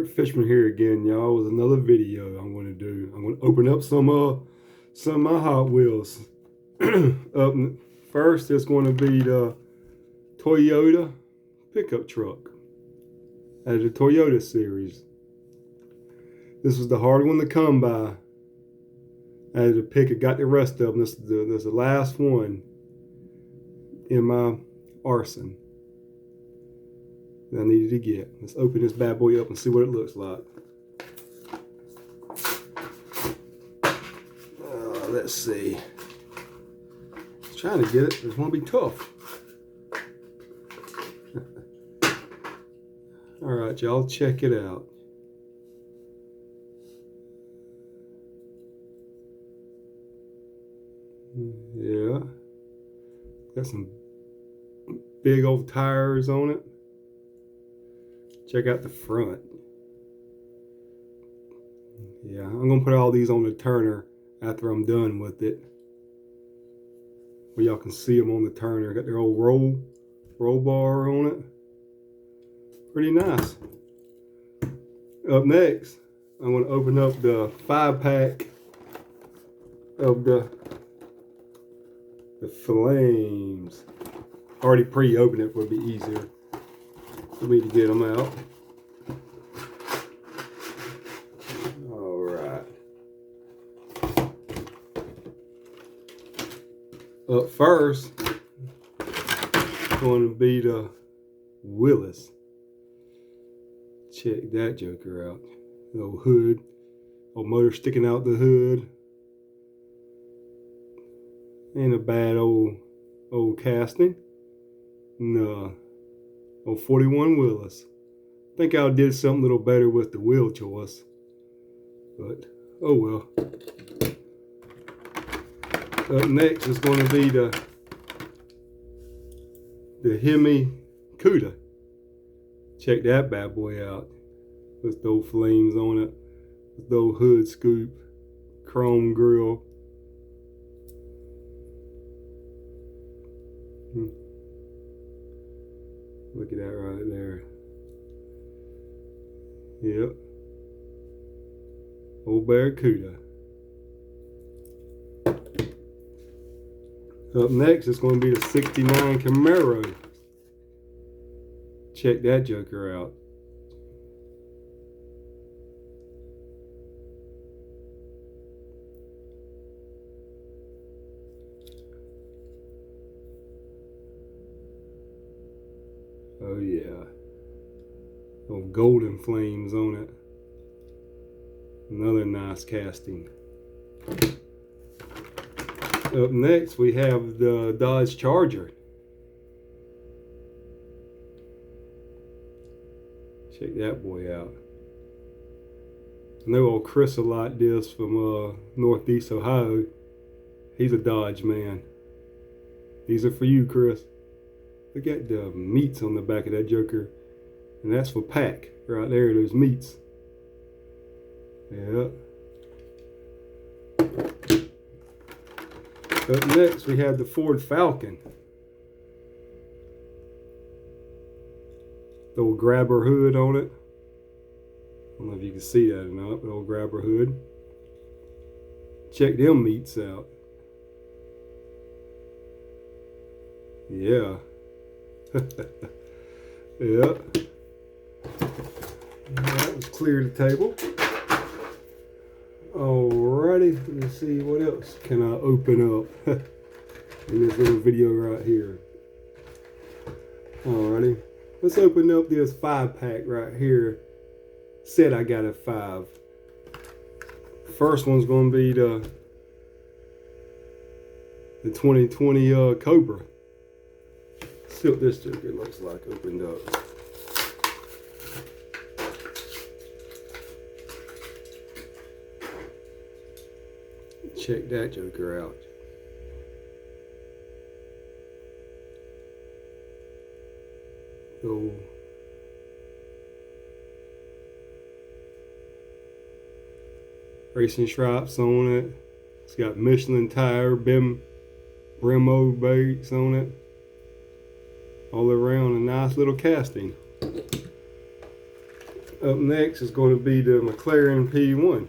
Fishman here again, y'all, with another video I'm going to do. I'm going to open up some of my Hot Wheels. Up first, it's going to be the Toyota pickup truck out of the Toyota series. This was the hard one to come by. I had to pick it, got the rest of them. This is the last one in my arsenal that I needed to get. Let's open this bad boy up and see what it looks like. Let's see. Just trying to get it. It's going to be tough. All right, y'all, check it out. Yeah. Got some big old tires on it. Check out the front. Yeah, I'm gonna put all these on the turner after I'm done with it, where y'all can see them on the turner. Got their old roll bar on it. Pretty nice. Up next, I'm gonna open up the 5-pack of the Flames. Already pre-opened it, would be easier for me to get them out. All right. Up first, going to be the Willis. Check that joker out. The old hood, old motor sticking out the hood. Ain't a bad old casting. No. On 41 Willis. Think I did something a little better with the wheel choice, but oh well. Up next is going to be the Hemi Cuda. Check that bad boy out. With those flames on it, with those hood scoop, chrome grille. Look at that right there. Yep. Old Barracuda. Up next is going to be the 69 Camaro. Check that joker out. Oh yeah, those golden flames on it. Another nice casting. Up next we have the Dodge Charger. Check that boy out. I know old Chris will like this from Northeast Ohio. He's a Dodge man. These are for you, Chris. Look at the meats on the back of that joker. And that's for pack. Right there, those meats. Yeah. Up next, we have the Ford Falcon. The old grabber hood on it. I don't know if you can see that or not, but old grabber hood. Check them meats out. Yeah. Yeah. That was clear the table. Alrighty, let me see what else can I open up in this little video right here. Alrighty, let's open up this 5-pack right here. Said I got a 5. First one's gonna be the 2020 Cobra. See what this joker looks like opened up. Check that joker out. Go. Racing stripes on it. It's got Michelin tire, Brembo brakes on it. All around a nice little casting. Up next is going to be the Mclaren P1.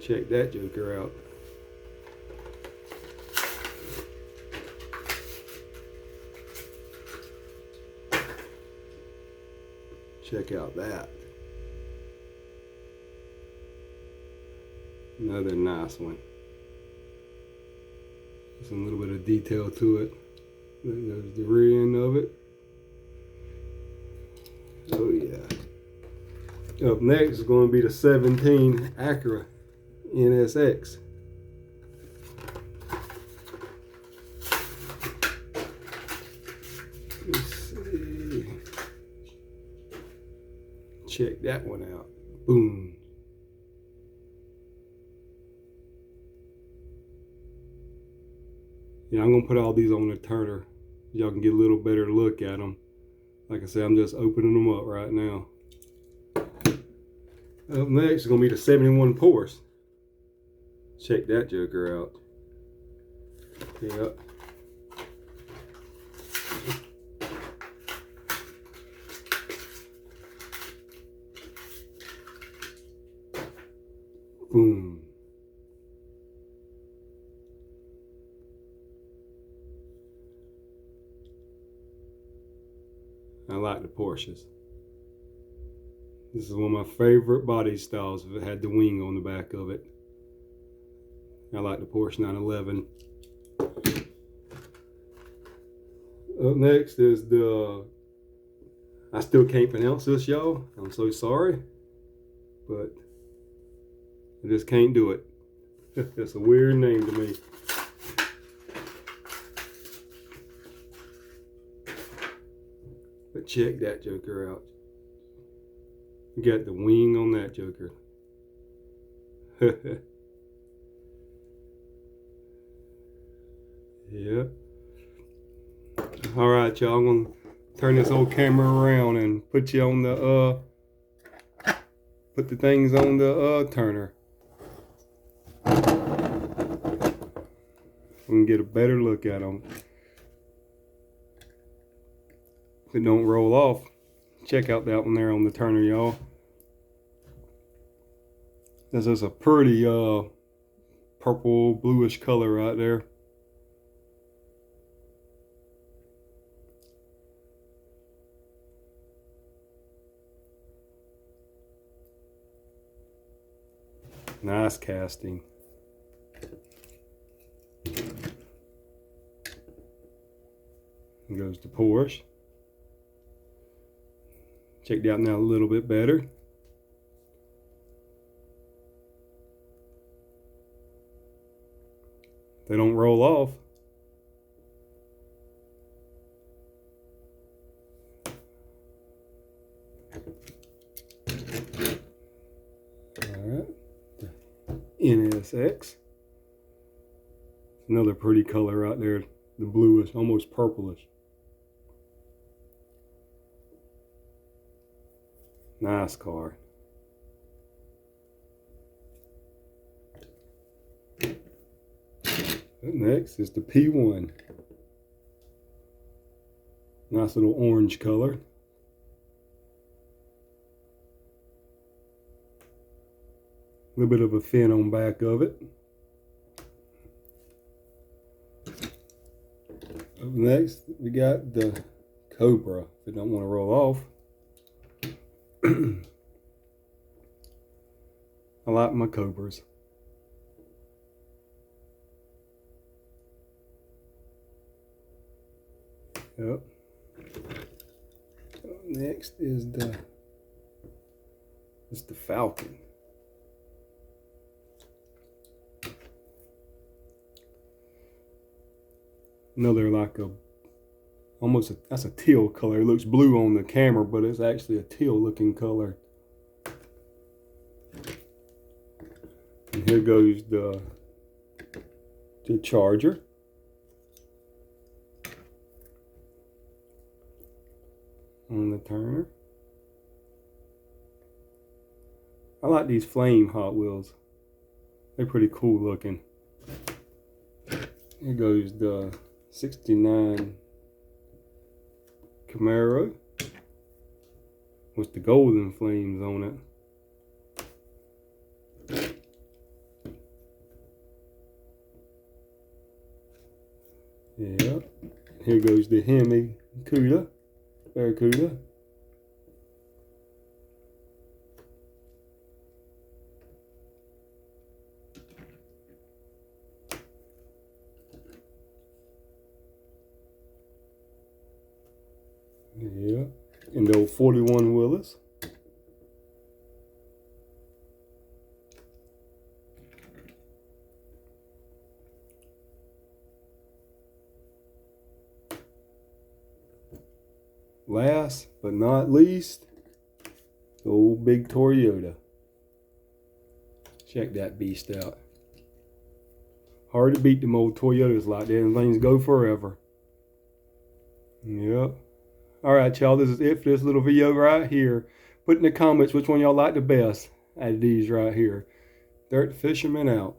Check that joker out. Check out that. Another nice one. There's a little bit of detail to it. There's the rear end of it. Oh yeah. Up next is going to be the 17 Acura Nsx. Let's see. Check that one out. Boom. Yeah, I'm gonna put all these on the turner. Y'all can get a little better look at them. Like I said, I'm just opening them up right now. Up next is gonna be the 71 Porsche. Check that joker out. Yep. Boom. I like the Porsches. This is one of my favorite body styles if it had the wing on the back of it. I like the Porsche 911. Up next is the, I still can't pronounce this, y'all. I'm so sorry, but I just can't do it. It's a weird name to me. But check that joker out. You got the wing on that joker. Yeah. All right, y'all. I'm gonna turn this old camera around and put you on the put the things on the turner. We can get a better look at them. If it don't roll off, check out that one there on the turner, y'all. This is a pretty purple bluish color right there. Nice casting. Here goes the Porsche. Check it out now a little bit better. They don't roll off. Alright. Nsx. Another pretty color right there. The bluish, almost purplish. Nice car. Next is the P1. Nice little orange color. A little bit of a fin on back of it. Up next, we got the Cobra. If it don't want to roll off. I like my Cobras. Yep. Next is the Falcon. Another like a almost that's a teal color. It looks blue on the camera, but it's actually a teal looking color. And here goes the Charger. On the turner. I like these flame Hot Wheels. They're pretty cool looking. Here goes the 69 Camaro. with the golden flames on it. Yeah, here goes the Hemi Cuda, Cuda. Yeah, and the old 41 wheelers. Last but not least, the old big Toyota. Check that beast out. Hard to beat them old Toyotas like that, and things go forever. Yep. Alright, y'all, this is it for this little video right here. Put in the comments which one y'all like the best out of these right here. Dirt Fisherman out.